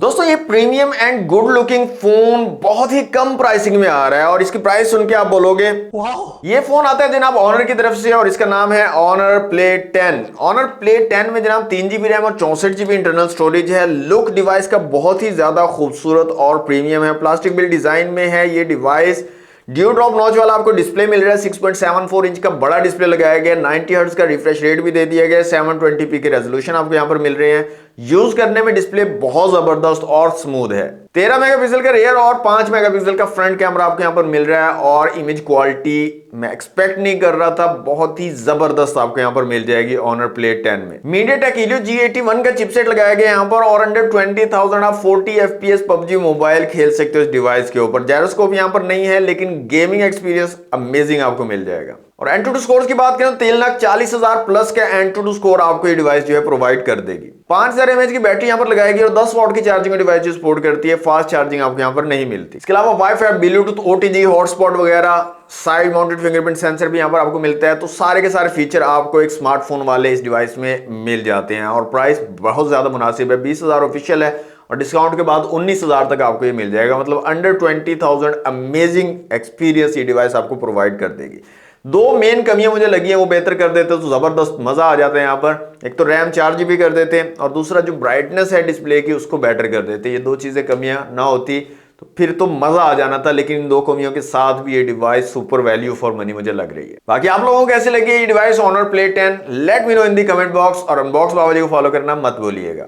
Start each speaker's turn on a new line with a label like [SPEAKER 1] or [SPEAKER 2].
[SPEAKER 1] दोस्तों ये premium and good looking phone बहुत ही कम प्राइसिंग में आ रहा है और इसकी प्राइस सुन के आप बोलोगे वाह। ये फोन आता है जनाब ऑनर की तरफ से और इसका नाम है ऑनर प्ले 10। ऑनर प्ले 10 में जनाब 3 GB रैम और 64 GB इंटरनल स्टोरेज है। लुक डिवाइस का बहुत ही ज्यादा खूबसूरत और प्रीमियम है। प्लास्टिक बिल्ड डिजाइन में है ये डिवाइस। ड्यू ड्रॉप नॉच वाला आपको डिस्प्ले मिल रहा है। 6.74 इंच का बड़ा डिस्प्ले लगाया गया। 90 हर्ट्ज का रिफ्रेश रेट भी दे दिया गया। 720p के रेजोल्यूशन आपको यहां पर मिल रहे हैं। यूज करने में डिस्प्ले बहुत जबरदस्त और स्मूथ है। 13 मेगापिक्सल का रियर और 5 मेगापिक्सल का फ्रंट कैमरा आपको यहां पर मिल रहा है और इमेज क्वालिटी मैं एक्सपेक्ट नहीं कर रहा था, बहुत ही जबरदस्त आपको यहां पर मिल जाएगी ऑनर प्ले 10 में। मीडियाटेक हीलियो G81 का चिपसेट लगाया गया यहां पर और अंडर 20,000 आप 40 FPS पबजी मोबाइल खेल सकते हो इस डिवाइस के ऊपर। जायरोस्कोप यहां पर नहीं है लेकिन गेमिंग एक्सपीरियंस अमेजिंग आपको मिल जाएगा। और एंटूटू स्कोर की बात करें तो 3,40,000 प्लस का एंटूटू स्कोर आपको ये डिवाइस जो है प्रोवाइड कर देगी। 5000 mAh की बैटरी यहां पर लगाएगी और 10 वाट की चार्जिंग डिवाइस जो सपोर्ट करती है। फास्ट चार्जिंग आपको यहां पर नहीं मिलती। इसके अलावा वाईफाई, ब्लूटूथ, OTG, हॉटस्पॉट वगैरह, साइड माउंटेड फिंगरप्रिंट सेंसर भी यहां पर आपको मिलता है। तो सारे के सारे फीचर आपको एक स्मार्टफोन वाले इस डिवाइस में मिल जाते हैं और प्राइस बहुत ज्यादा मुनासिब है। 20,000 ऑफिशियल है और डिस्काउंट के बाद 19,000 तक आपको ये मिल जाएगा। मतलब अंडर 20,000 अमेजिंग एक्सपीरियंस ये डिवाइस आपको प्रोवाइड कर देगी। दो मेन कमियां मुझे लगी हैं, वो बेहतर कर देते तो जबरदस्त मजा आ जाता है यहाँ पर। एक तो रैम 4 GB कर देते हैं और दूसरा जो ब्राइटनेस है डिस्प्ले की उसको बेटर कर देते। ये दो चीजें कमियां ना होती तो फिर तो मजा आ जाना था, लेकिन इन दो कमियों के साथ भी ये device super value for money मुझे लग रही है। बाकी आप लोगों को कैसे लगी ये device honour play 10? Let me know इन दी कमेंट बॉक्स और अनबॉक्स बाबा जी को फॉलो करना मत भूलिएगा।